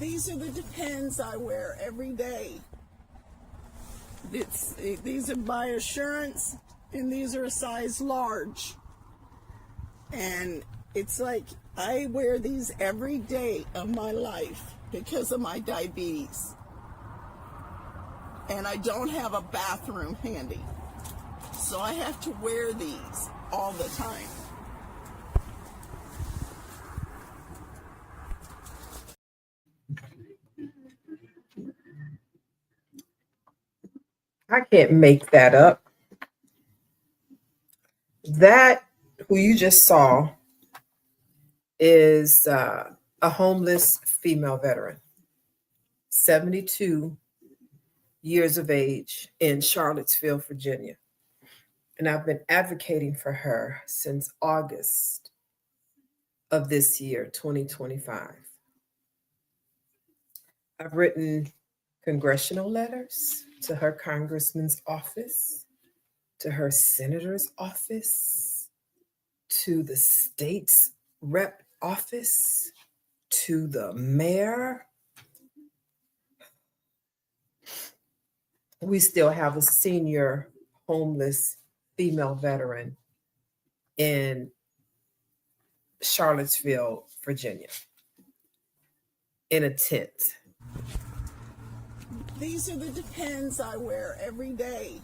These are the Depends I wear every day. These are by Assurance, and these are a size large. And it's like I wear these every day of my life because of my diabetes. And I don't have a bathroom handy. So I have to wear these all the time. I can't make that up. That, who you just saw, is a homeless female veteran, 72 years of age in Charlottesville, Virginia. And I've been advocating for her since August of this year, 2025. I've written congressional letters to her congressman's office, to her senator's office, to the state's rep office, to the mayor. We still have a senior homeless female veteran in Charlottesville, Virginia, in a tent. These are the Depends I wear every day.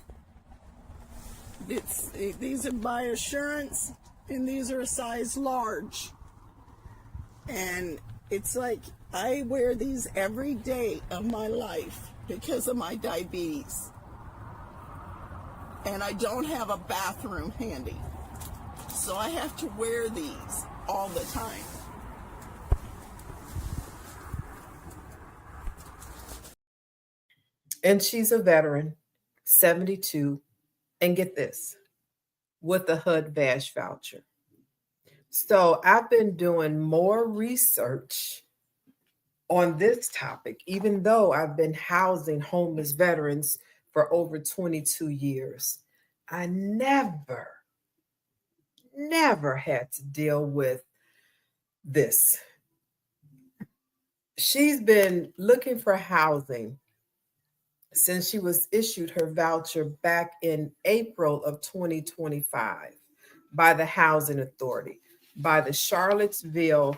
These are by Assurance, and these are a size large. And it's like I wear these every day of my life because of my diabetes. And I don't have a bathroom handy. So I have to wear these all the time. And she's a veteran, 72, and get this, with a HUD-VASH voucher. So I've been doing more research on this topic, even though I've been housing homeless veterans for over 22 years. I never had to deal with this. She's been looking for housing since she was issued her voucher back in April of 2025 by the Housing Authority, by the Charlottesville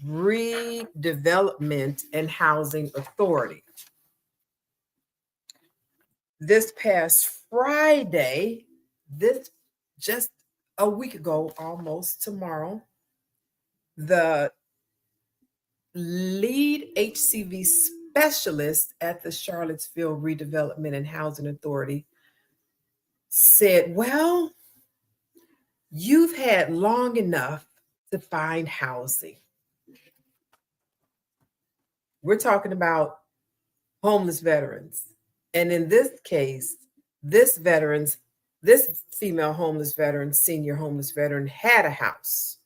Redevelopment and Housing Authority. This past Friday, this just a week ago, almost tomorrow, the lead HCV specialist at the Charlottesville Redevelopment and Housing Authority said, well, you've had long enough to find housing. We're talking about homeless veterans. And in this case, this female homeless veteran, senior homeless veteran, had a house.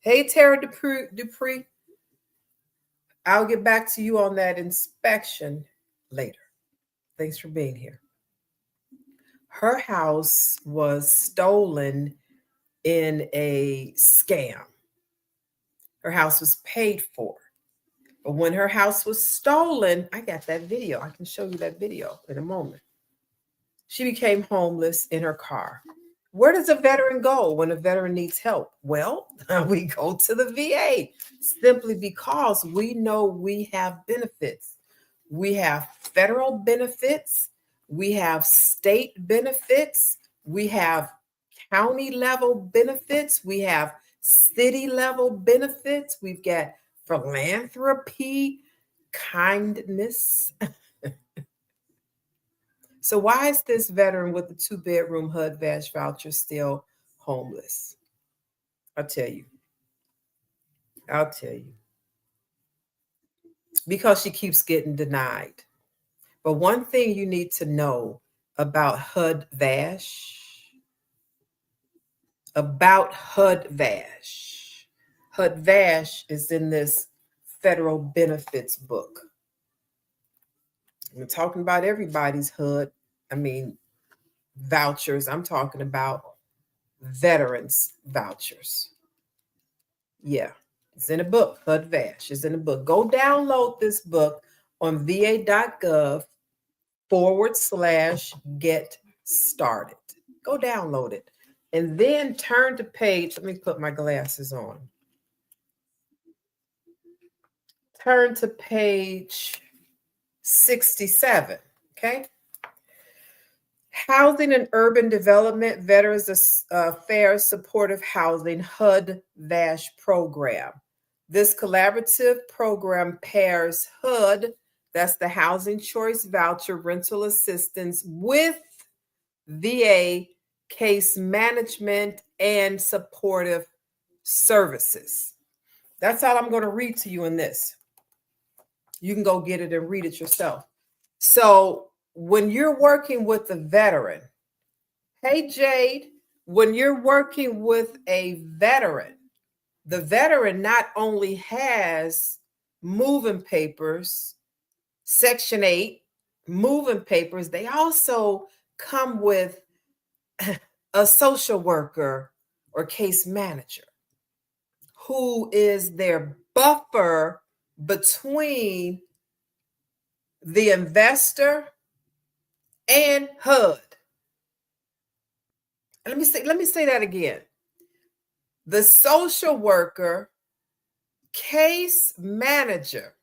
Hey, Tara Dupree, I'll get back to you on that inspection later. Thanks for being here. Her house was stolen in a scam. Her house was paid for. But when her house was stolen, I got that video. I can show you that video in a moment. She became homeless in her car. Where does a veteran go when a veteran needs help? Well, we go to the VA simply because we know we have benefits. We have federal benefits. We have state benefits. We have county level benefits. We have city level benefits. We've got philanthropy, kindness. So why is this veteran with the 2-bedroom HUD-VASH voucher still homeless? I'll tell you. Because she keeps getting denied. But one thing you need to know about HUD-VASH, HUD-VASH is in this federal benefits book. I'm talking about everybody's vouchers. I'm talking about veterans vouchers. Yeah, It's in a book. HUD-VASH is in a book. Go download this book on va.gov/get started. Go download it. And then turn to page, let me put my glasses on. Turn to page 67, okay? Housing and Urban Development Veterans Affairs Supportive Housing HUD-VASH program. This collaborative program pairs HUD, that's the Housing Choice Voucher Rental Assistance, with VA case management and supportive services. That's all I'm going to read to you in this. You can go get it and read it yourself. So when you're working with a veteran, hey Jade, when you're working with a veteran, the veteran not only has moving papers, Section 8 moving papers, they also come with a social worker or case manager who is their buffer between the investor and HUD. And let me say that again. The social worker, case manager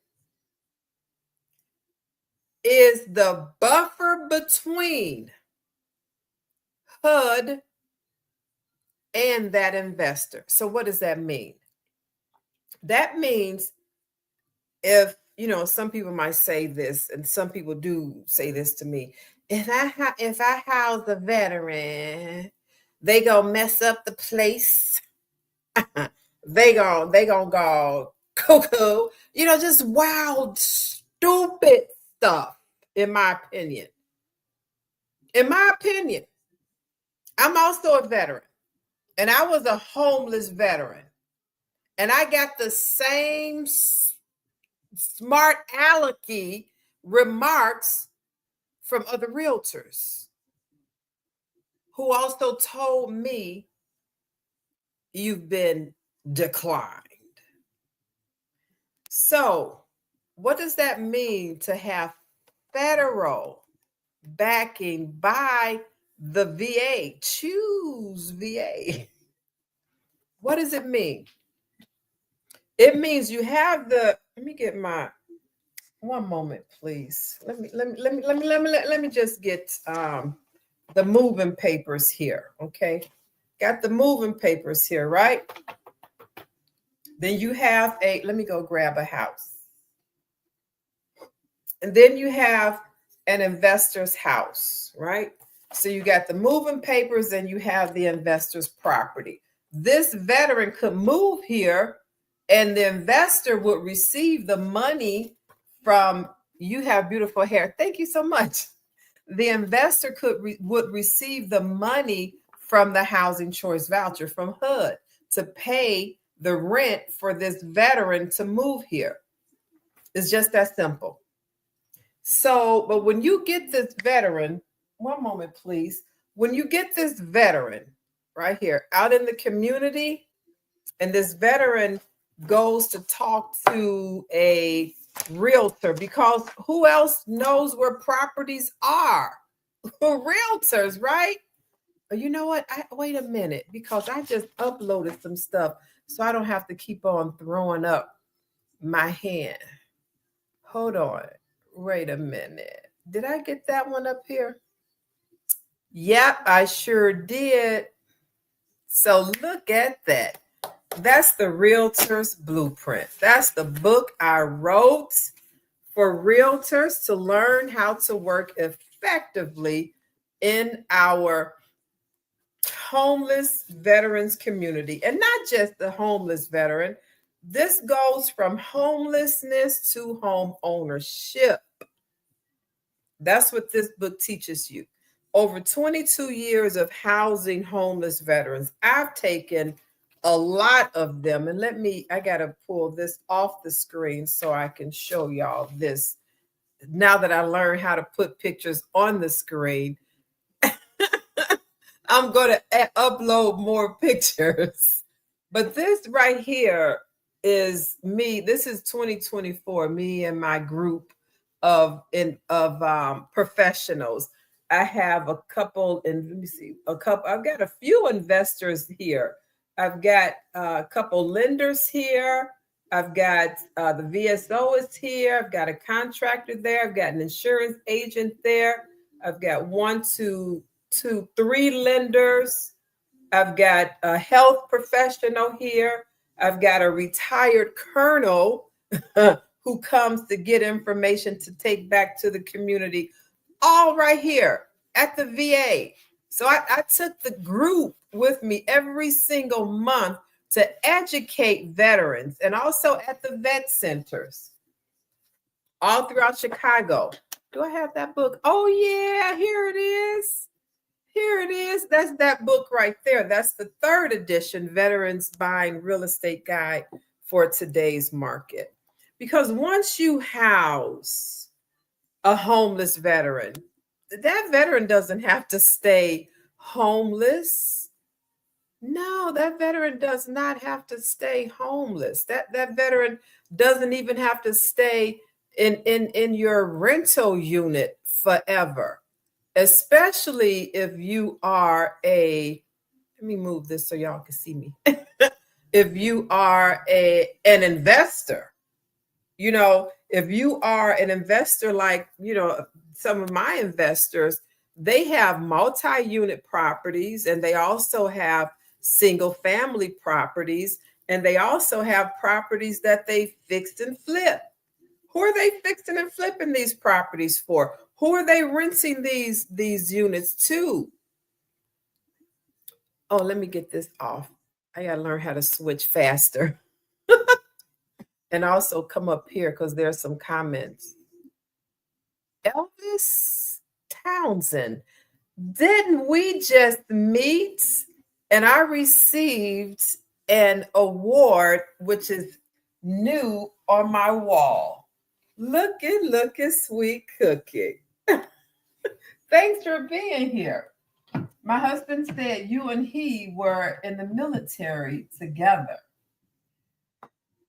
is the buffer between HUD and that investor. So what does that mean? That means if, some people might say this, and some people do say this to me, if I house a veteran, they gonna mess up the place. they gonna go cuckoo, just wild, stupid stuff, in my opinion. In my opinion, I'm also a veteran, and I was a homeless veteran, and I got the same smart alecky remarks from other realtors who also told me you've been declined. So what does that mean to have federal backing by the VA? Choose VA. What does it mean? It means you have let me get my, one moment, please. Let me just get the moving papers here. Okay. Got the moving papers here, right? Then you have let me go grab a house. And then you have an investor's house, right? So you got the moving papers and you have the investor's property. This veteran could move here and the investor would receive the money from, you have beautiful hair. Thank you so much. The investor would receive the money from the housing choice voucher from HUD to pay the rent for this veteran to move here. It's just that simple. So, but when you get this veteran, one moment, please. When you get this veteran right here out in the community, and this veteran goes to talk to a realtor, because who else knows where properties are? Realtors, right? You know what? Wait a minute, because I just uploaded some stuff, so I don't have to keep on throwing up my hand. Hold on. Wait a minute. Did I get that one up here? Yep, I sure did. So look at that. That's the Realtor's Blueprint. That's the book I wrote for realtors to learn how to work effectively in our homeless veterans community. And not just the homeless veteran. This goes from homelessness to home ownership. That's what this book teaches you. Over 22 years of housing homeless veterans. I've taken a lot of them. And I got to pull this off the screen so I can show y'all this. Now that I learned how to put pictures on the screen, I'm going to upload more pictures. But this right here is me. This is 2024, me and my group of professionals. I have a couple, and let me see, I've got a few investors here. I've got a couple lenders here. I've got the VSO is here. I've got a contractor there. I've got an insurance agent there. I've got 3 lenders. I've got a health professional here. I've got a retired colonel who comes to get information to take back to the community, all right here at the VA. So I took the group with me every single month to educate veterans, and also at the vet centers all throughout Chicago. Do I have that book? Oh yeah, here it is. Here it is. That's that book right there. That's the 3rd edition, Veterans Buying Real Estate Guide for Today's Market. Because once you house a homeless veteran, that veteran doesn't have to stay homeless. No, that veteran does not have to stay homeless. That veteran doesn't even have to stay in your rental unit forever. Especially if you are let me move this so y'all can see me. If you are an investor, if you are an investor, like, some of my investors, they have multi-unit properties, and they also have single family properties, and they also have properties that they fixed and flip. Who are they fixing and flipping these properties for? Who are they renting these units to? Oh, let me get this off. I got to learn how to switch faster. And also come up here because there's some comments. Elvis Townsend, didn't we just meet? And I received an award, which is new on my wall. Looking, sweet cookie. Thanks for being here. My husband said you and he were in the military together.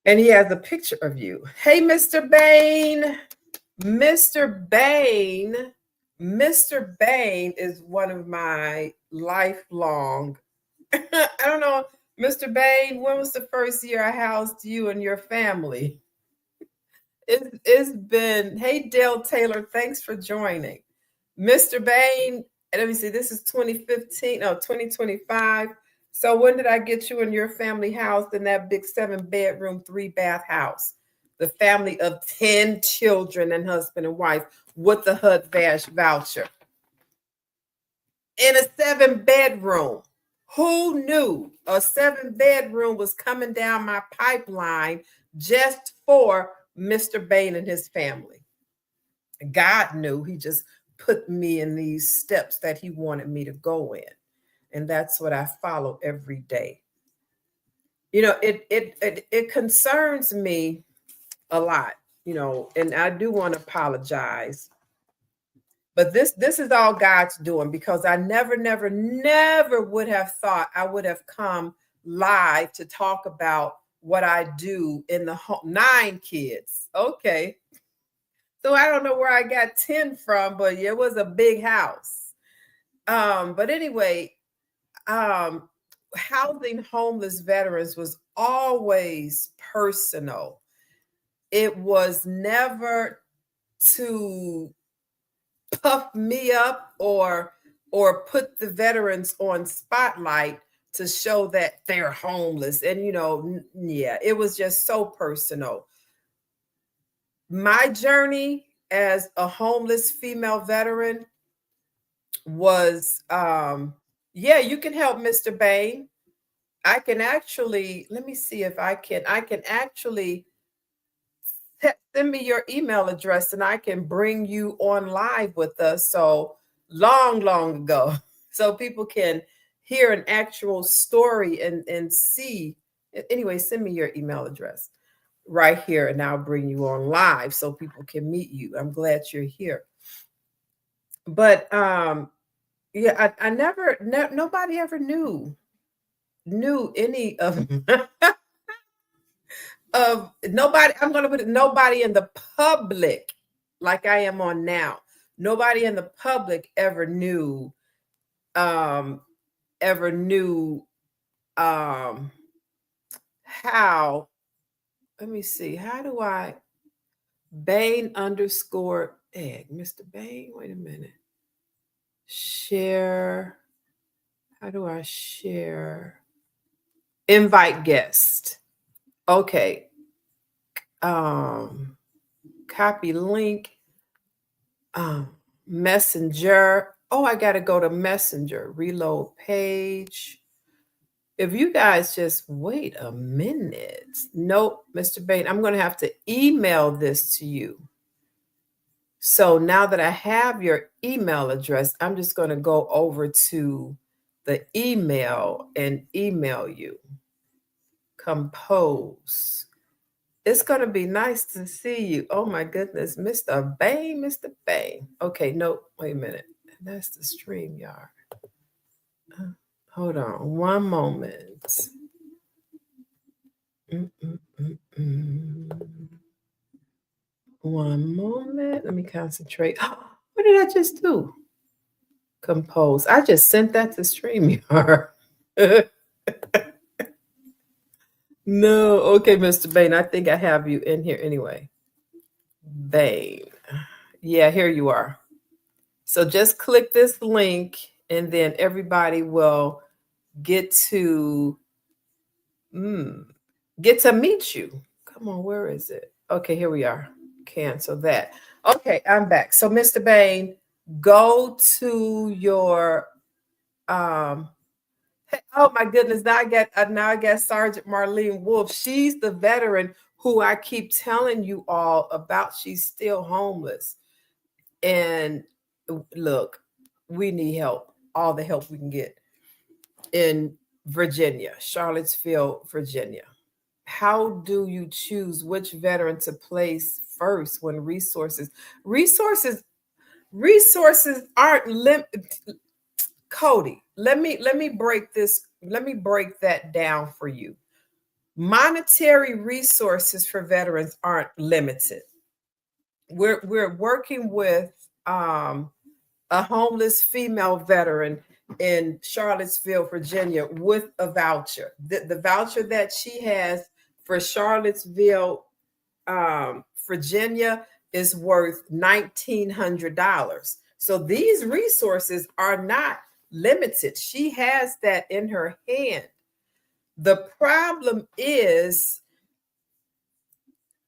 And he has a picture of you. Hey, Mr. Bain. Mr. Bain. Mr. Bain is one of my lifelong, I don't know, Mr. Bain, when was the first year I housed you and your family? It's been, hey, Dale Taylor, thanks for joining. Mr. Bain, let me see, this is 2025. So when did I get you and your family housed in that big 7-bedroom, 3-bath house? The family of 10 children and husband and wife with the HUD-VASH voucher. In a 7-bedroom. Who knew a 7-bedroom was coming down my pipeline just for Mr. Bain and his family? God knew. He just put me in these steps that he wanted me to go in. And that's what I follow every day. It concerns me a lot, and I do want to apologize. But this is all God's doing, because I never would have thought I would have come live to talk about what I do in the home. 9 kids. Okay. So I don't know where I got 10 from, but it was a big house. But anyway, housing homeless veterans was always personal. It was never to puff me up or put the veterans on spotlight to show that they're homeless. And, it was just so personal. My journey as a homeless female veteran was, you can help Mr. Bain. I can actually, let me see if I can actually send me your email address and I can bring you on live with us. So long ago, so people can hear an actual story and see. Anyway, send me your email address right here and I'll bring you on live so people can meet you. I'm glad you're here. But I never, nobody ever knew any of of nobody, I'm going to put it, nobody in the public like I am on now. Nobody in the public ever knew how, let me see, how do I, Bain _egg, Mr. Bain, wait a minute. Share, how do I share? Invite guest. Okay. Copy link. Messenger. Oh, I got to go to Messenger. Reload page. If you guys just wait a minute. Nope, Mr. Bain, I'm going to have to email this to you. So now that I have your email address, I'm just going to go over to the email and email you. Compose. It's going to be nice to see you. Oh my goodness, Mr. Bain, Mr. Bain. Okay, no, wait a minute. That's the StreamYard. Hold on one moment. One moment. Let me concentrate. What did I just do? Compose. I just sent that to StreamYard. No. Okay, Mr. Bain. I think I have you in here anyway. Bain. Yeah, here you are. So just click this link and then everybody will get to meet you. Come on, where is it? Okay, here we are. Cancel that. Okay, I'm back. So Mr. Bain, go to your oh my goodness, now I got Sergeant Marlene Wolf. She's the veteran who I keep telling you all about. She's still homeless. And look, we need help, all the help we can get in Virginia, Charlottesville, Virginia. How do you choose which veteran to place first when resources aren't limited? Cody, let me break that down for you. Monetary resources for veterans aren't limited. We're working with a homeless female veteran in Charlottesville, Virginia, with a voucher. The voucher that she has for Charlottesville, Virginia, is worth $1,900. So these resources are not limited. She has that in her hand. The problem is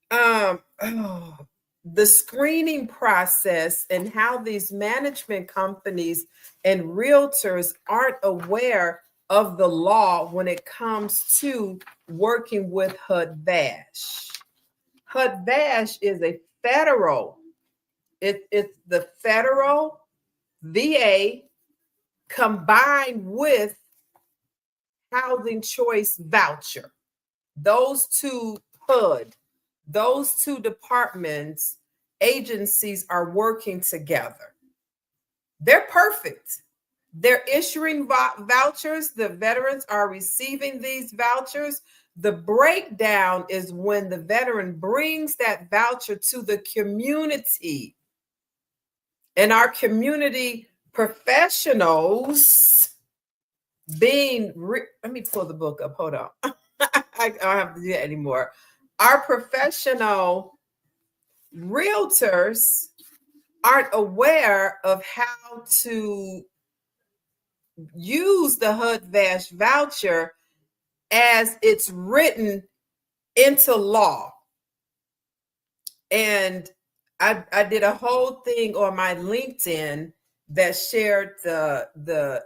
the screening process and how these management companies and realtors aren't aware of the law when it comes to working with HUD-VASH. HUD-VASH is a federal, it's the federal VA combined with housing choice voucher. Those two HUD, those two departments, agencies are working together. They're perfect. They're issuing vouchers. The veterans are receiving these vouchers. The breakdown is when the veteran brings that voucher to the community. And our community professionals let me pull the book up. Hold on. I don't have to do that anymore. Our professional realtors aren't aware of how to use the HUD-VASH voucher as it's written into law. And I did a whole thing on my LinkedIn that shared the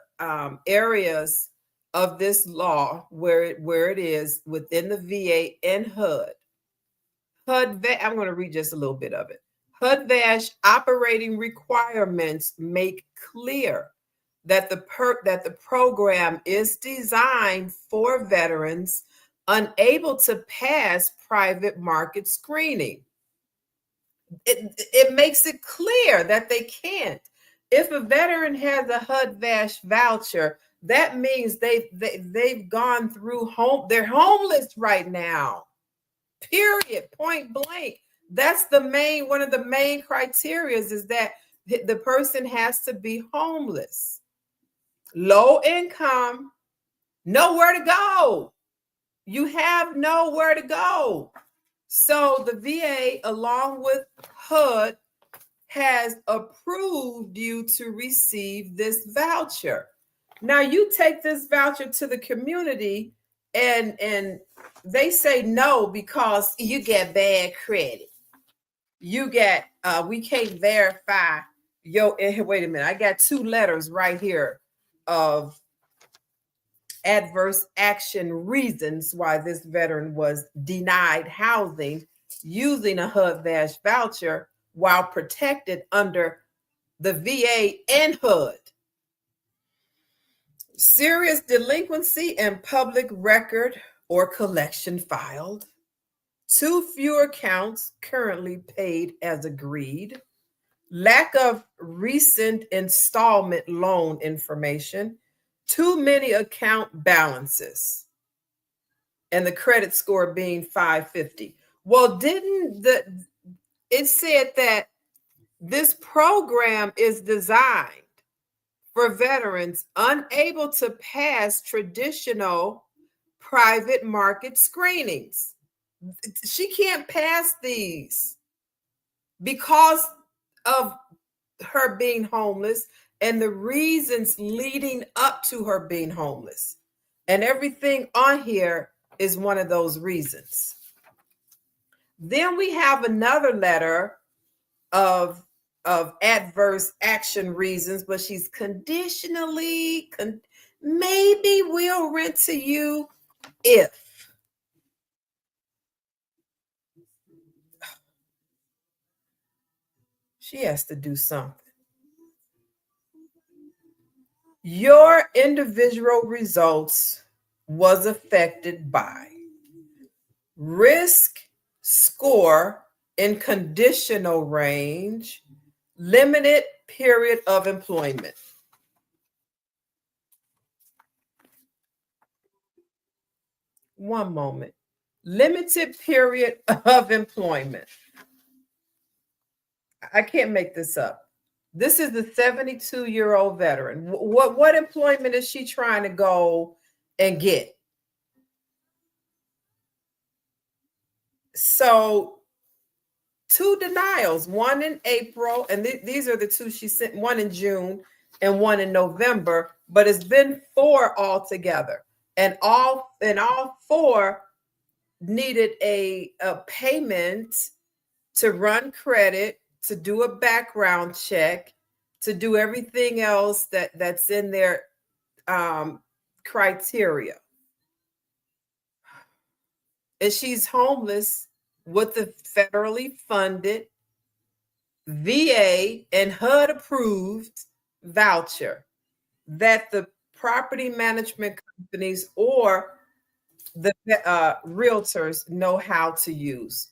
areas of this law where it is within the VA and HUD. I'm going to read just a little bit of it. HUD-VASH operating requirements make clear that the program is designed for veterans unable to pass private market screening. It makes it clear that they can't. If a veteran has a HUD-VASH voucher, that means they've gone through they're homeless right now. period, point blank. That's one of the main criteria is that the person has to be homeless, low income, nowhere to go. You have nowhere to go. So the VA, along with HUD, has approved you to receive this voucher. Now you take this voucher to the community and they say no because you get bad credit. You get we can't verify your wait a minute. I got 2 letters right here of adverse action reasons why this veteran was denied housing using a HUD-VASH voucher while protected under the VA and HUD. Serious delinquency and public record or collection filed. 2 fewer counts currently paid as agreed. Lack of recent installment loan information. Too many account balances. And the credit score being 550. Well, it said that this program is designed for veterans unable to pass traditional private market screenings. She can't pass these because of her being homeless and the reasons leading up to her being homeless. And everything on here is one of those reasons. Then we have another letter of adverse action reasons, but she's conditionally, maybe we'll rent to you if. She has to do something. Your individual results was affected by risk score in conditional range, limited period of employment. One moment. Limited period of employment. I can't make this up. This is the 72-year-old veteran. What employment is she trying to go and get? So 2 denials, one in April, and these are the 2 she sent, one in June and one in November, but it's been 4 altogether. And all 4 needed a payment to run credit, to do a background check, to do everything else that's in their criteria. And she's homeless with the federally funded VA and HUD approved voucher that the property management companies or the realtors know how to use.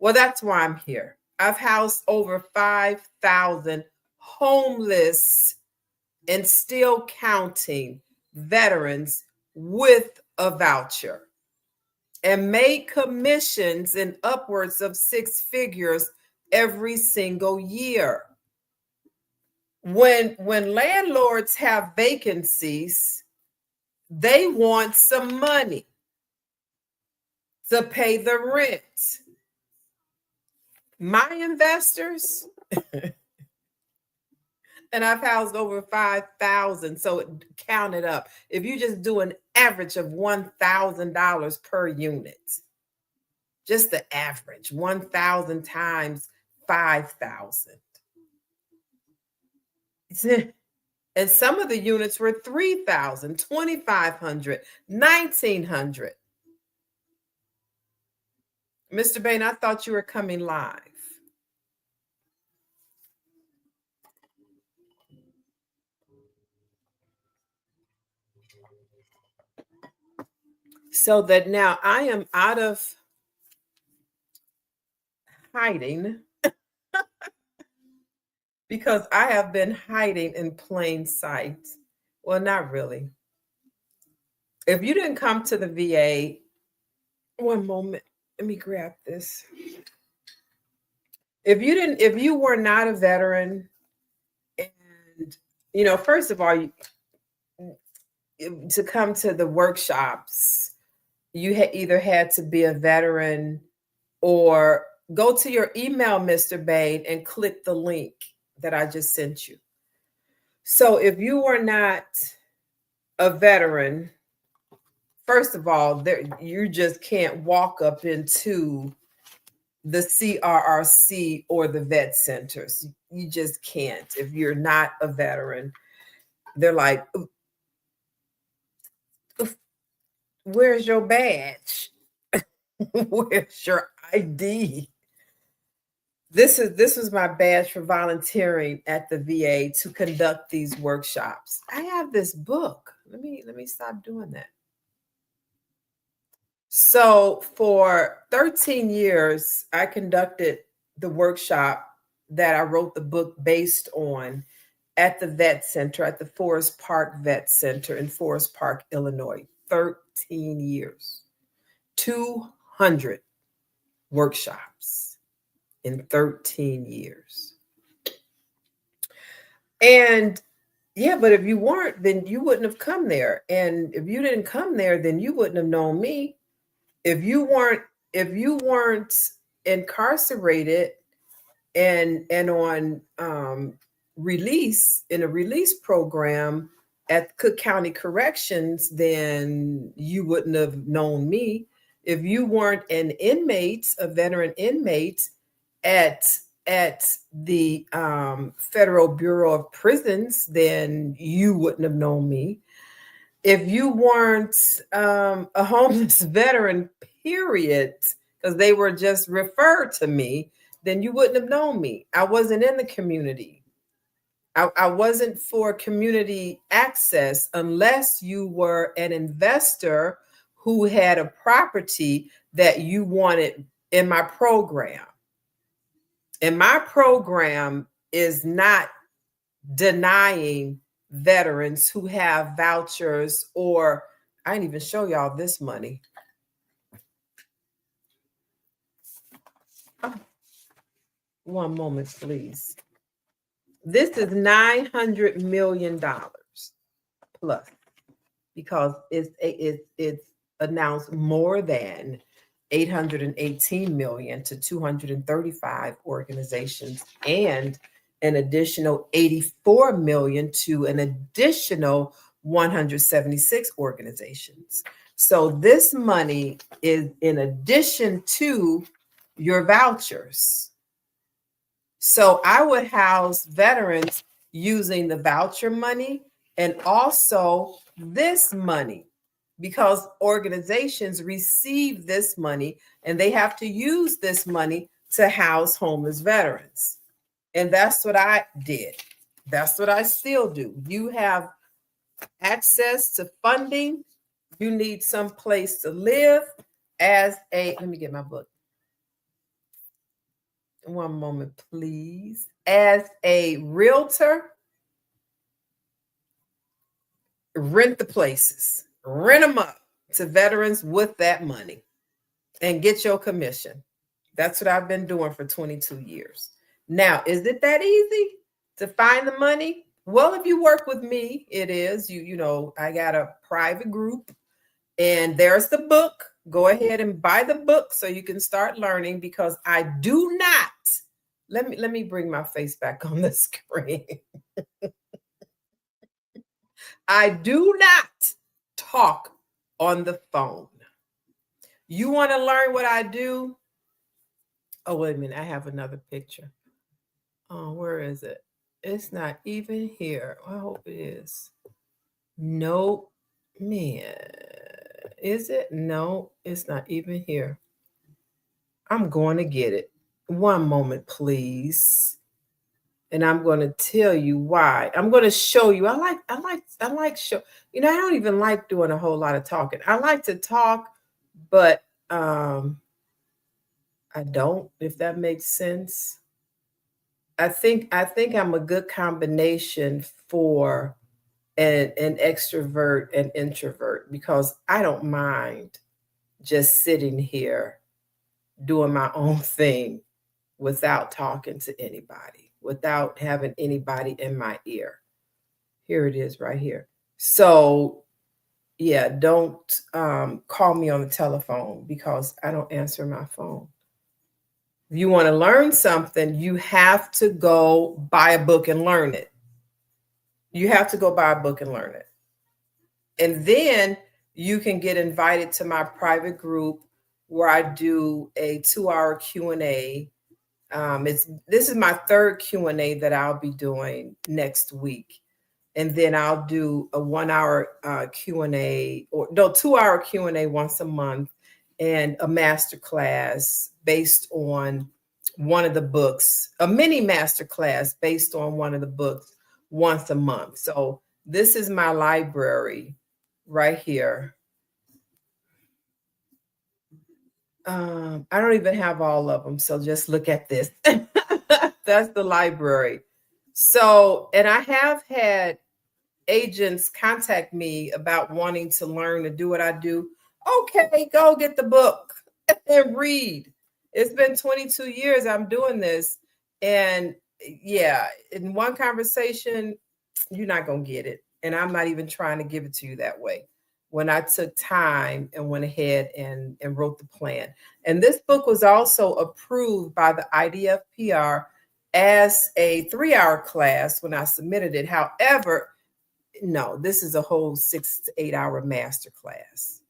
Well, that's why I'm here. I've housed over 5,000 homeless and still counting veterans with a voucher and made commissions in upwards of 6 figures every single year. When landlords have vacancies, they want some money to pay the rent. My investors, and I've housed over 5,000, so count it up. If you just do an average of $1,000 per unit, just the average, 1,000 times 5,000. And some of the units were 3,000, 2,500, 1,900. Mr. Bain, I thought you were coming live. So that now I am out of hiding because I have been hiding in plain sight. Well, not really. If you didn't come to the VA, one moment. let me grab this. If you were not a veteran, and first of all, to come to the workshops, you either had to be a veteran or go to your email, Mr. Bain, and click the link that I just sent you. So if you were not a veteran, first of all, you just can't walk up into the CRRC or the vet centers. You just can't. If you're not a veteran, they're like, where's your badge? Where's your ID? This was my badge for volunteering at the VA to conduct these workshops. I have this book. Let me stop doing that. So for 13 years, I conducted the workshop that I wrote the book based on at the vet center, at the Forest Park Vet Center in Forest Park, Illinois. 13 years, 200 workshops in 13 years. And yeah, but if you weren't, then you wouldn't have come there. And if you didn't come there, then you wouldn't have known me. If you weren't incarcerated and on release in a release program at Cook County Corrections, then you wouldn't have known me. If you weren't an inmate, a veteran inmate at the Federal Bureau of Prisons, then you wouldn't have known me. If you weren't a homeless veteran, period, because they were just referred to me, then you wouldn't have known me. I wasn't in the community. I wasn't for community access unless you were an investor who had a property that you wanted in my program. And my program is not denying veterans who have vouchers, or I didn't even show y'all this money. Oh, one moment, please. This is $900 million plus, because it's announced more than 818 million to 235 organizations and an additional 84 million to an additional 176 organizations. So this money is in addition to your vouchers. So I would house veterans using the voucher money and also this money, because organizations receive this money and they have to use this money to house homeless veterans. And that's what I did. That's what I still do. You have access to funding. You need some place to live. Let me get my book. One moment, please. As a realtor, rent the places, rent them up to veterans with that money and get your commission. That's what I've been doing for 22 years. Now, is it that easy to find the money? Well, if you work with me, it is. You know, I got a private group and there's the book. Go ahead and buy the book so you can start learning, because I do not. Let me bring my face back on the screen. I do not talk on the phone. You want to learn what I do? Oh, wait a minute. I have another picture. Oh, where is it? It's not even here. I hope it is. Nope. Man. Is it? No, it's not even here. I'm going to get it. One moment, please. And I'm going to tell you why. I'm going to show you. I like show. You know, I don't even like doing a whole lot of talking. I like to talk, but I don't, if that makes sense. I think I'm a good combination for an extrovert and introvert, because I don't mind just sitting here doing my own thing without talking to anybody, without having anybody in my ear. Here it is right here. So yeah, don't call me on the telephone because I don't answer my phone. If you want to learn something, you have to go buy a book and learn it. You have to go buy a book and learn it. And then you can get invited to my private group where I do a 2-hour Q&A. This is my third Q&A that I'll be doing next week. And then I'll do a 1-hour Q&A, or no, 2-hour Q&A once a month, and a master class based on one of the books, a mini master class based on one of the books once a month. So this is my library right here. I don't even have all of them, so just look at this. That's the library. So, and I have had agents contact me about wanting to learn to do what I do. Okay, go get the book and read. It's been 22 years I'm doing this. And yeah, in one conversation, you're not going to get it. And I'm not even trying to give it to you that way. When I took time and went ahead and wrote the plan. And this book was also approved by the IDFPR as a 3-hour class when I submitted it. However, no, this is a whole 6 to 8 hour master class.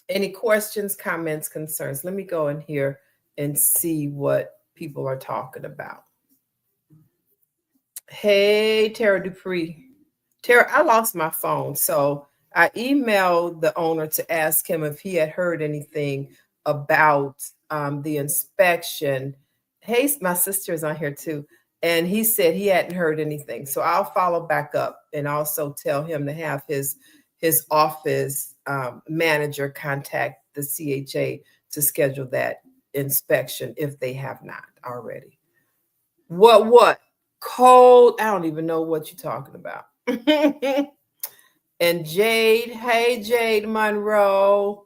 Any questions, comments, concerns? Let me go in here and see what people are talking about. Hey, Tara Dupree. Tara, I lost my phone. So I emailed the owner to ask him if he had heard anything about the inspection. Hey, my sister is on here too. And he said he hadn't heard anything. So I'll follow back up and also tell him to have his office manager contact the CHA to schedule that inspection if they have not already. What? Cold? I don't even know what you're talking about. And Jade, hey, Jade Monroe,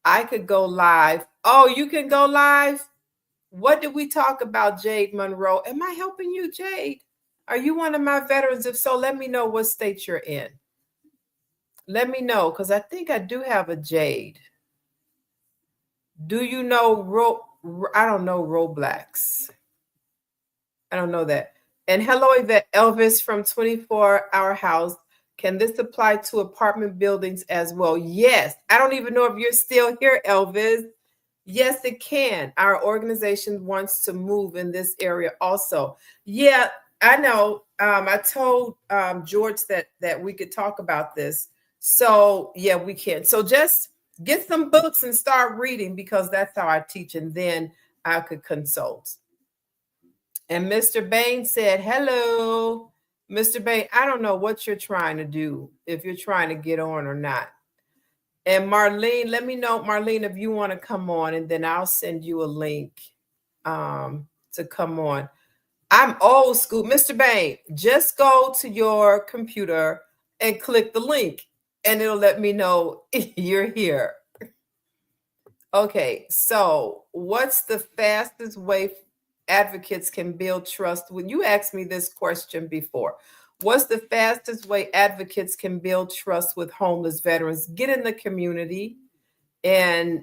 I could go live. Oh, you can go live? What did we talk about, Jade Monroe? Am I helping you, Jade? Are you one of my veterans? If so, let me know what state you're in. Let me know, because I think I do have a Jade. Do you know, I don't know Roblox. I don't know that. And hello, Yvette Elvis from 24 Hour House. Can this apply to apartment buildings as well? Yes. I don't even know if you're still here, Elvis. Yes, it can. Our organization wants to move in this area also. Yeah, I know. I told George that we could talk about this. So yeah, we can. So just get some books and start reading, because that's how I teach, and then I could consult. And Mr. Bain said, hello. Mr. Bain, I don't know what you're trying to do, if you're trying to get on or not. And Marlene, let me know, Marlene, if you want to come on, and then I'll send you a link to come on. I'm old school. Mr. Bain, just go to your computer and click the link, and it'll let me know you're here. Okay, so what's the fastest way advocates can build trust? When you asked me this question before, what's the fastest way advocates can build trust with homeless veterans? Get in the community and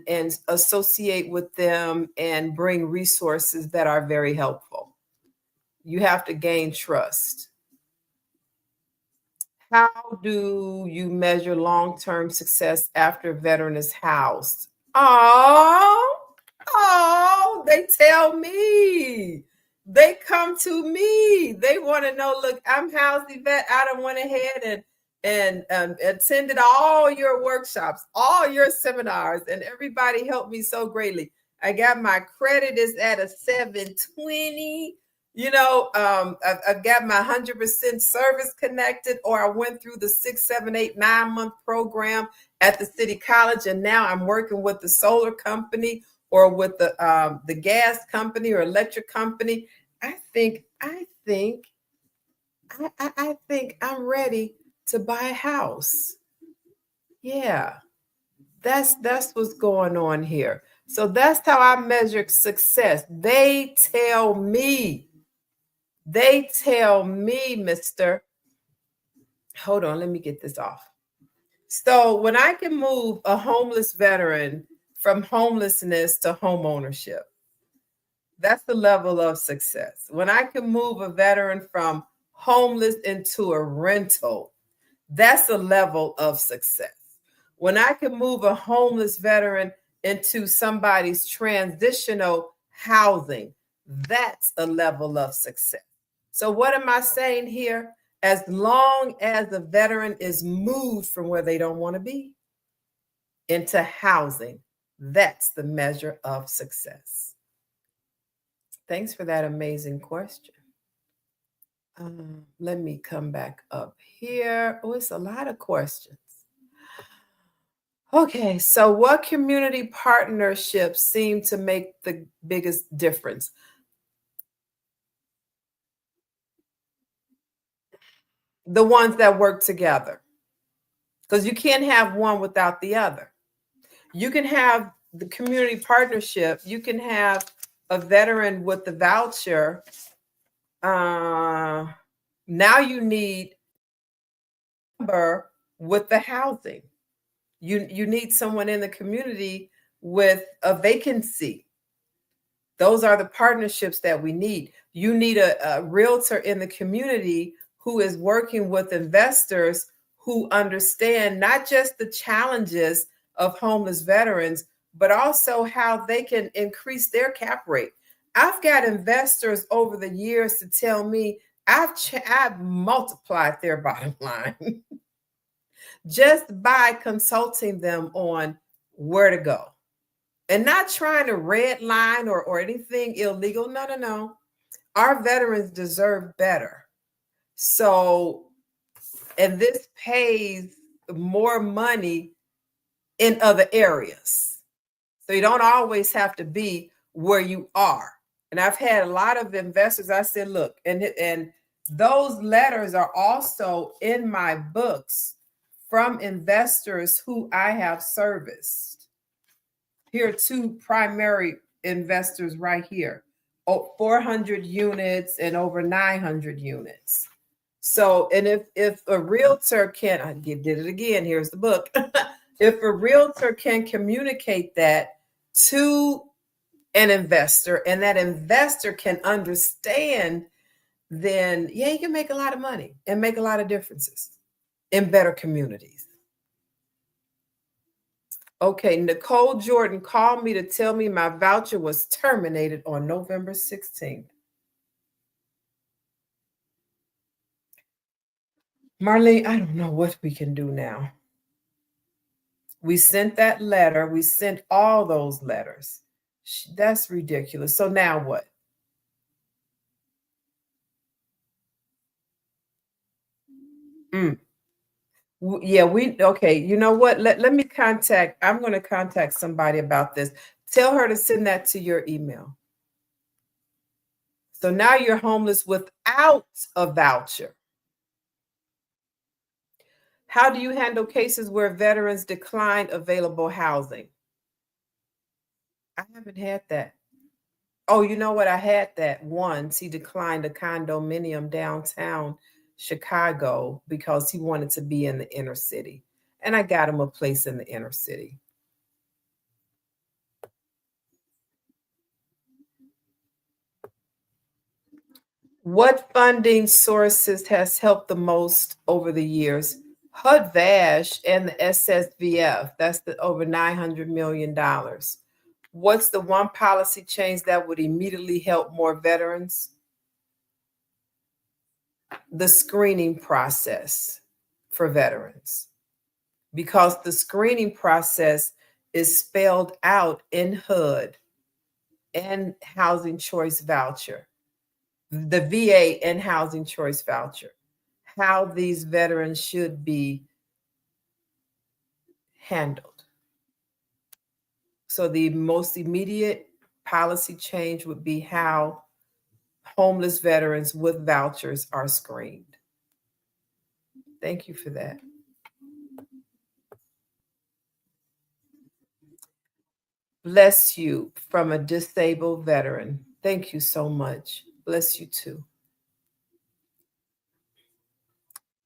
associate with them and bring resources that are very helpful. You have to gain trust. How do you measure long-term success after a veteran is housed? Oh, they tell me. They come to me. They want to know, look, I'm housed, Yvette. I done went ahead and attended all your workshops, all your seminars, and everybody helped me so greatly. I got my credit is at a 720. You know, I've got my 100% service connected, or I went through the 6, 7, 8, 9-month program at the city college, and now I'm working with the solar company or with the gas company or electric company. I think I'm ready to buy a house. Yeah, that's what's going on here. So that's how I measure success. They tell me, Mr. Hold on, let me get this off. So when I can move a homeless veteran from homelessness to homeownership, that's the level of success. When I can move a veteran from homeless into a rental, that's the level of success. When I can move a homeless veteran into somebody's transitional housing, that's a level of success. So, what am I saying here? As long as the veteran is moved from where they don't want to be into housing, that's the measure of success. Thanks for that amazing question. Let me come back up here. Oh, it's a lot of questions. Okay, so what community partnerships seem to make the biggest difference? The ones that work together, because you can't have one without the other. You can have the community partnership, you can have a veteran with the voucher. Now you need with the housing. You need someone in the community with a vacancy. Those are the partnerships that we need. You need a realtor in the community who is working with investors who understand not just the challenges of homeless veterans, but also how they can increase their cap rate. I've got investors over the years to tell me I've multiplied their bottom line just by consulting them on where to go. And not trying to red line or anything illegal. No, no, no. Our veterans deserve better. So, and this pays more money in other areas. So you don't always have to be where you are. And I've had a lot of investors, I said, look, and those letters are also in my books from investors who I have serviced. Here are two primary investors right here. 400 units and over 900 units. So, and if a realtor can, I did it again, here's the book. If a realtor can communicate that to an investor and that investor can understand, then yeah, you can make a lot of money and make a lot of differences in better communities. Okay, Nicole Jordan called me to tell me my voucher was terminated on November 16th. Marlene, I don't know what we can do now. We sent that letter. We sent all those letters. That's ridiculous. So now what? Yeah, okay. You know what? Let me I'm going to contact somebody about this. Tell her to send that to your email. So now you're homeless without a voucher. How do you handle cases where veterans decline available housing? I haven't had that. Oh, you know what? I had that once. He declined a condominium downtown Chicago because he wanted to be in the inner city. And I got him a place in the inner city. What funding sources has helped the most over the years? HUD-VASH and the SSVF. That's the over $900 million. What's the one policy change that would immediately help more veterans? The screening process for veterans, because the screening process is spelled out in HUD and Housing Choice Voucher, the VA and Housing Choice Voucher, how these veterans should be handled. So the most immediate policy change would be how homeless veterans with vouchers are screened. Thank you for that. Bless you from a disabled veteran. Thank you so much. Bless you too.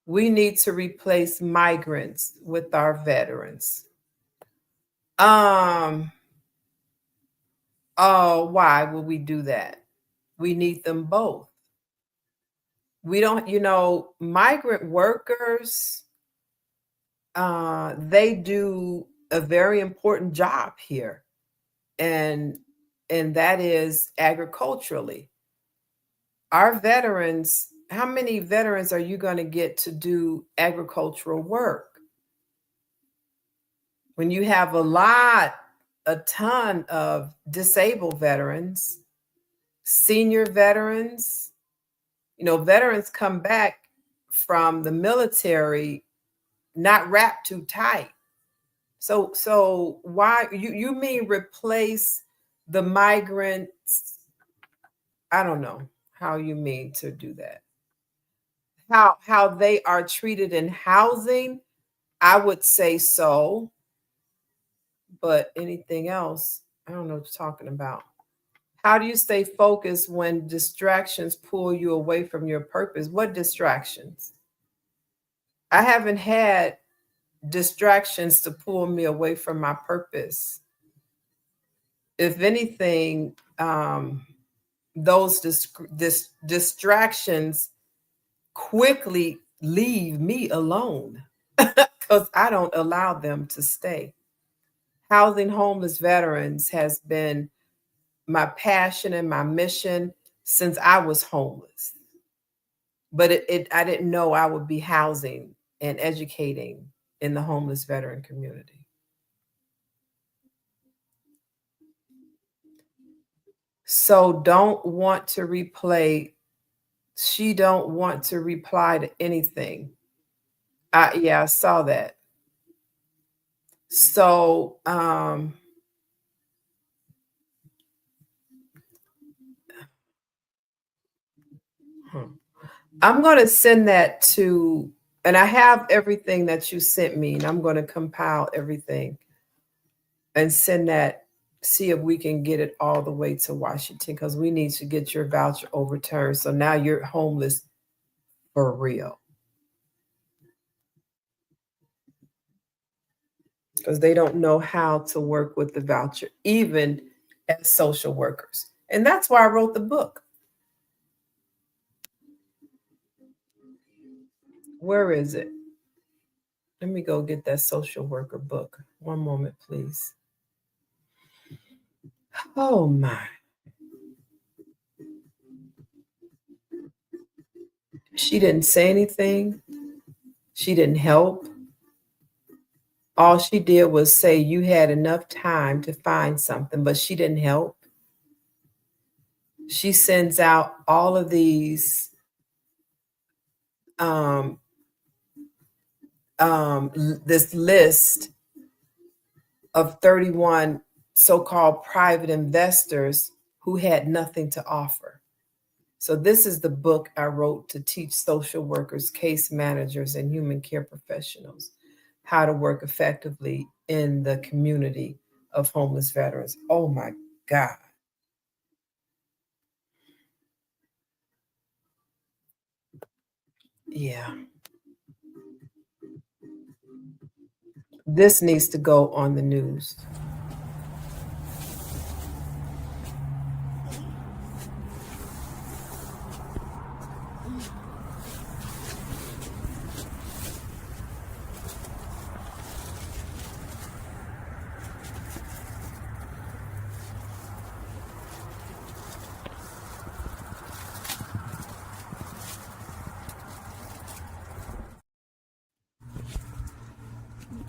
We need to replace migrants with our veterans. Oh, why would we do that? We need them both. We don't, migrant workers, they do a very important job here. And that is agriculturally. Our veterans, how many veterans are you going to get to do agricultural work? When you have a ton of disabled veterans, senior veterans, veterans come back from the military not wrapped too tight. So why you mean replace the migrants? I don't know how you mean to do that. How they are treated in housing, I would say so. But anything else, I don't know what you're talking about. How do you stay focused when distractions pull you away from your purpose? What distractions? I haven't had distractions to pull me away from my purpose. If anything, those distractions quickly leave me alone because I don't allow them to stay. Housing homeless veterans has been my passion and my mission since I was homeless. But I didn't know I would be housing and educating in the homeless veteran community. So don't want to replay. She don't want to reply to anything. Yeah, I saw that. So I'm going to send that to, and I have everything that you sent me, and I'm going to compile everything and send that, see if we can get it all the way to Washington, because we need to get your voucher overturned. So now you're homeless for real. Because they don't know how to work with the voucher, even as social workers. And that's why I wrote the book. Where is it? Let me go get that social worker book. One moment, please. Oh my. She didn't say anything. She didn't help. All she did was say you had enough time to find something, but she didn't help. She sends out all of these this list of 31 so-called private investors who had nothing to offer. So this is the book I wrote to teach social workers, case managers, and human care professionals how to work effectively in the community of homeless veterans. Oh my God. Yeah. This needs to go on the news.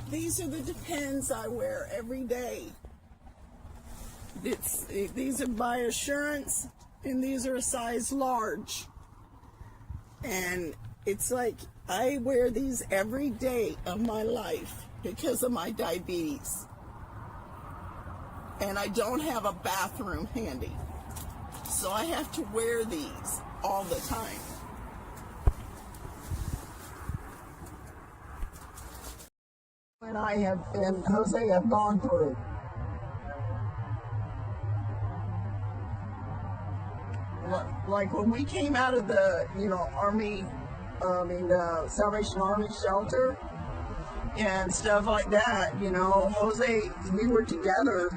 These are the Depends I wear every day. These are by Assurance, and these are a size large. And it's like I wear these every day of my life because of my diabetes. And I don't have a bathroom handy. So I have to wear these all the time. And I have, and Jose have gone through. like when we came out of the, Army, the Salvation Army shelter and stuff like that, Jose, we were together.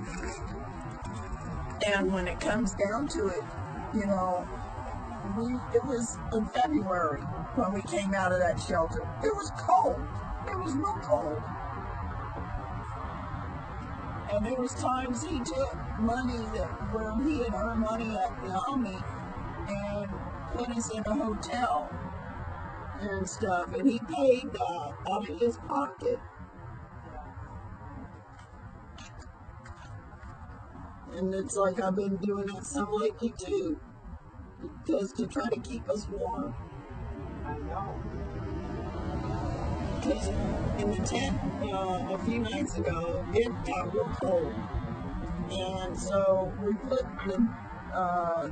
And when it comes down to it, it was in February when we came out of that shelter. It was cold. It was real cold. And there was times he took money where he had earned money at the Army and put us in a hotel and stuff, and he paid that out of his pocket. And it's like I've been doing it some lately too, because to try to keep us warm. I know. Because in the tent a few nights ago, it got real cold. And so we put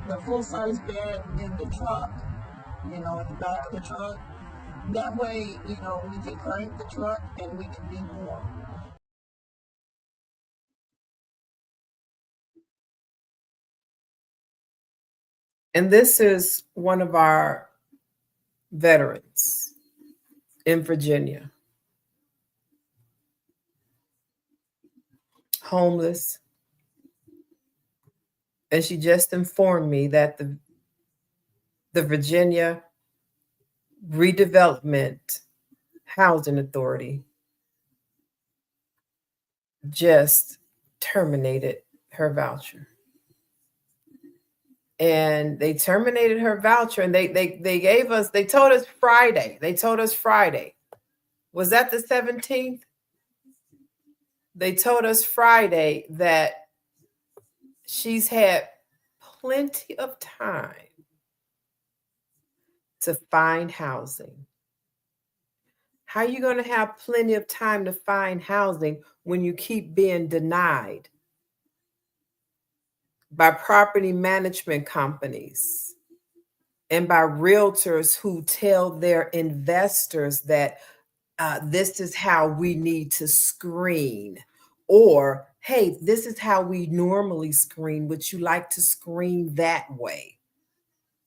the full-size bed in the truck, in the back of the truck. That way, we could crank the truck and we could be warm. And this is one of our veterans in Virginia, homeless. And she just informed me that the Virginia Redevelopment Housing Authority just terminated her voucher. And they terminated her voucher, and they told us Friday. Was that the 17th? They told us Friday that she's had plenty of time to find housing. How are you going to have plenty of time to find housing when you keep being denied by property management companies and by realtors who tell their investors that this is how we need to screen, or hey, this is how we normally screen, would you like to screen that way,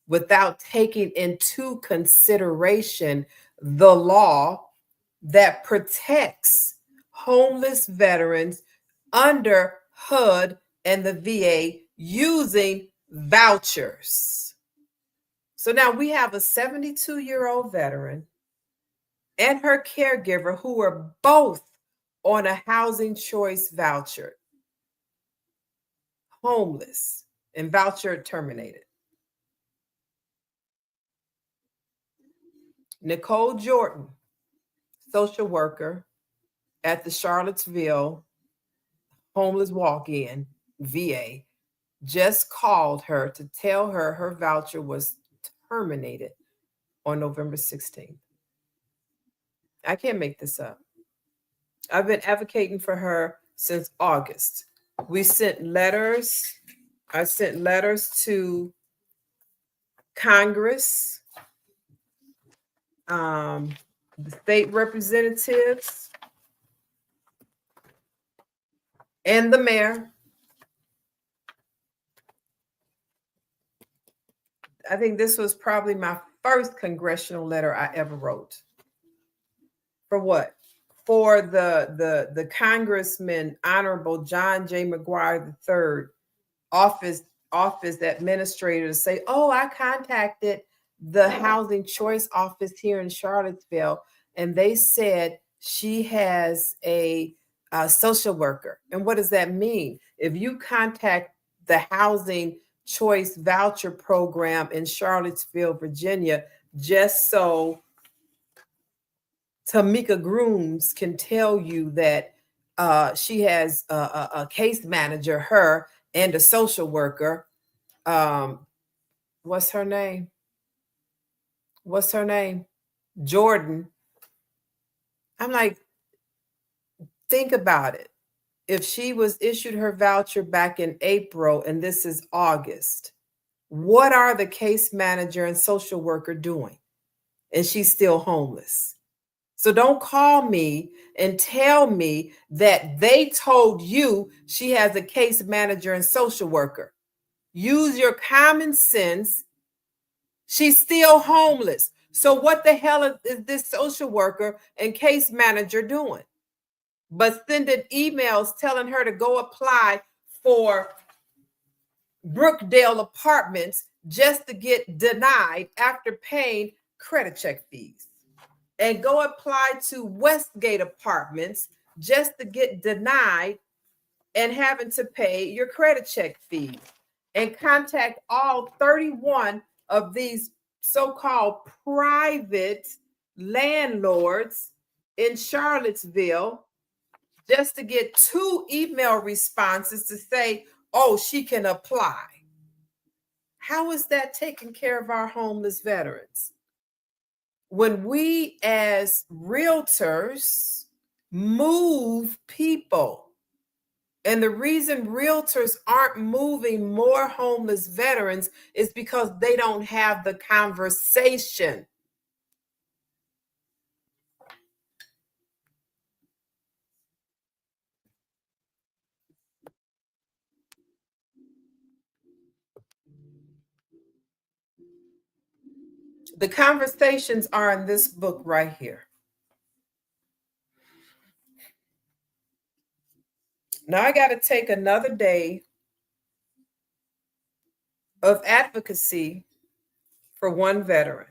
without taking into consideration the law that protects homeless veterans under HUD and the VA using vouchers. So now we have a 72-year-old veteran and her caregiver who are both on a housing choice voucher, homeless, and voucher terminated. Nicole Jordan, social worker at the Charlottesville Homeless Walk-In VA, just called her to tell her her voucher was terminated on November 16th. I can't make this up. I've been advocating for her since August. We sent letters. I sent letters to Congress, the state representatives, and the mayor. I think this was probably my first congressional letter I ever wrote. For what? For the Congressman Honorable John J. McGuire III, office administrator, to say, oh, I contacted the Housing Choice Office here in Charlottesville, and they said she has a social worker. And what does that mean? If you contact the Housing Choice Voucher Program in Charlottesville, Virginia, just so Tamika Grooms can tell you that she has a case manager, her, and a social worker. What's her name? Jordan. I'm like, think about it. If she was issued her voucher back in April and this is August, what are the case manager and social worker doing? And she's still homeless. So don't call me and tell me that they told you she has a case manager and social worker. Use your common sense She's still homeless. So what the hell is this social worker and case manager doing? But sending emails telling her to go apply for Brookdale Apartments just to get denied after paying credit check fees. And go apply to Westgate Apartments just to get denied and having to pay your credit check fees. And contact all 31 of these so-called private landlords in Charlottesville just to get 2 email responses to say, oh, she can apply. How is that taking care of our homeless veterans? When we as realtors move people, and the reason realtors aren't moving more homeless veterans is because they don't have the conversation. The conversations are in this book right here. Now I got to take another day of advocacy for one veteran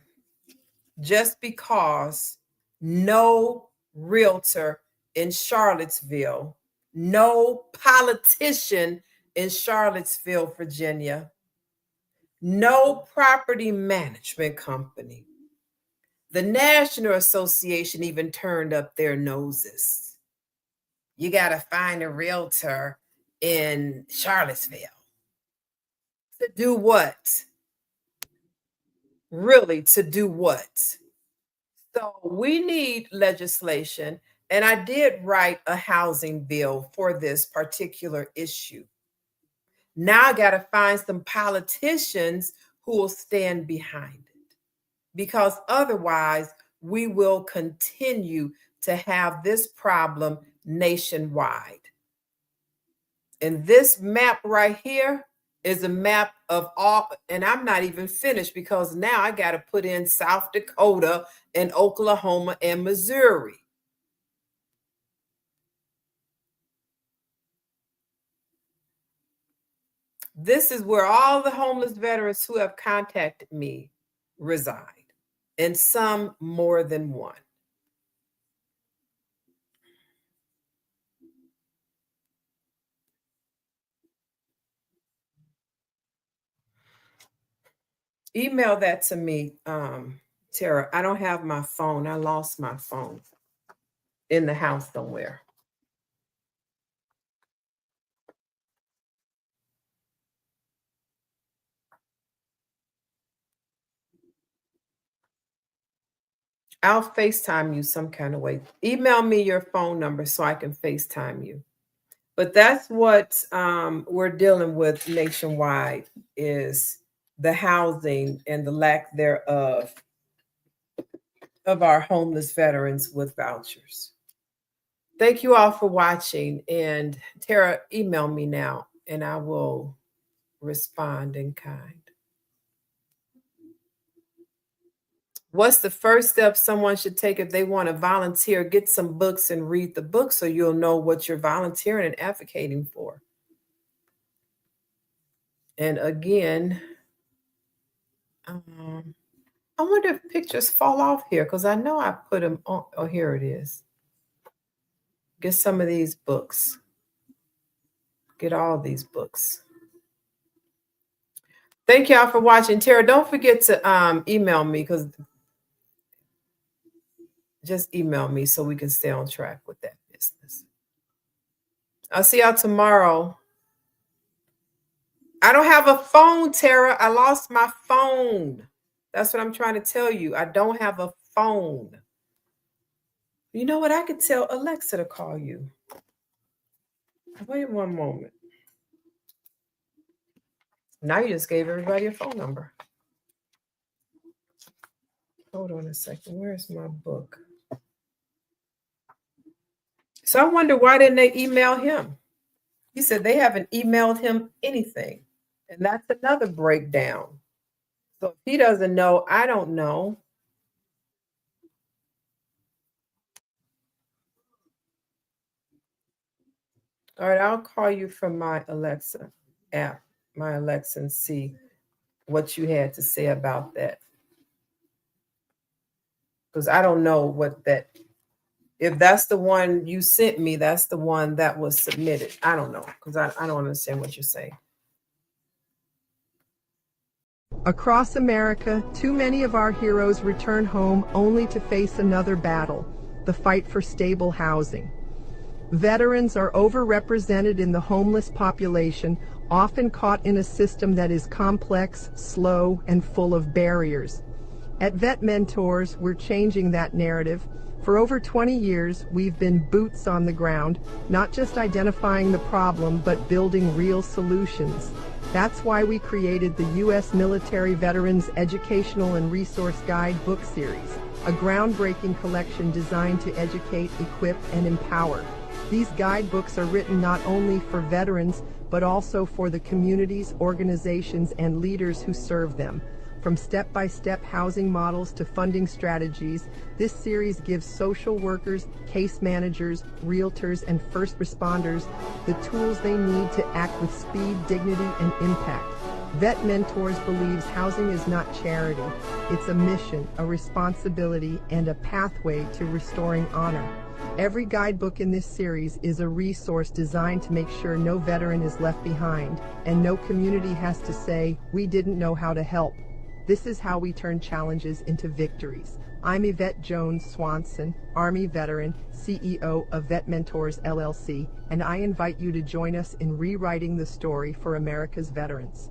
just because no realtor in Charlottesville, no politician in Charlottesville, Virginia, no property management company, the National Association even turned up their noses. You got to find a realtor in Charlottesville. To do what? Really, to do what? So we need legislation, and I did write a housing bill for this particular issue. Now I got to find some politicians who will stand behind it, because otherwise we will continue to have this problem nationwide. And this map right here is a map of all, and I'm not even finished because now I got to put in South Dakota and Oklahoma and Missouri. This is where all the homeless veterans who have contacted me reside, and some more than one. Email that to me, Tara. I don't have my phone. I lost my phone in the house somewhere. I'll FaceTime you some kind of way. Email me your phone number so I can FaceTime you. But that's what we're dealing with nationwide, is the housing and the lack thereof of our homeless veterans with vouchers. Thank you all for watching. And Tara, email me now and I will respond in kind. What's the first step someone should take if they want to volunteer? Get some books and read the book so you'll know what you're volunteering and advocating for. And again, I wonder if pictures fall off here, because I know I put them on. Oh, here it is. Get some of these books. Get all these books. Thank y'all for watching. Tara, don't forget to email me, because just email me so we can stay on track with that business. I'll see y'all tomorrow. I don't have a phone, Tara. I lost my phone. That's what I'm trying to tell you. I don't have a phone. You know what? I could tell Alexa to call you. Wait one moment. Now you just gave everybody a phone number. Hold on a second. Where's my book? So I wonder, why didn't they email him? He said they haven't emailed him anything. And that's another breakdown. So if he doesn't know, I don't know. All right, I'll call you from my Alexa app, my Alexa, and see what you had to say about that. Because I don't know what that, if that's the one you sent me, that's the one that was submitted. I don't know, because I don't understand what you're saying. Across America, too many of our heroes return home only to face another battle, the fight for stable housing. Veterans are overrepresented in the homeless population, often caught in a system that is complex, slow, and full of barriers. At VetMentors, we're changing that narrative. For over 20 years, we've been boots on the ground, not just identifying the problem, but building real solutions. That's why we created the U.S. Military Veterans Educational and Resource Guide book series, a groundbreaking collection designed to educate, equip, and empower. These guidebooks are written not only for veterans, but also for the communities, organizations, and leaders who serve them. From step-by-step housing models to funding strategies, this series gives social workers, case managers, realtors, and first responders the tools they need to act with speed, dignity, and impact. VetMentors believes housing is not charity. It's a mission, a responsibility, and a pathway to restoring honor. Every guidebook in this series is a resource designed to make sure no veteran is left behind, and no community has to say, "We didn't know how to help." This is how we turn challenges into victories. I'm Yvette Jones Swanson, Army veteran, CEO of VetMentors LLC, and I invite you to join us in rewriting the story for America's veterans.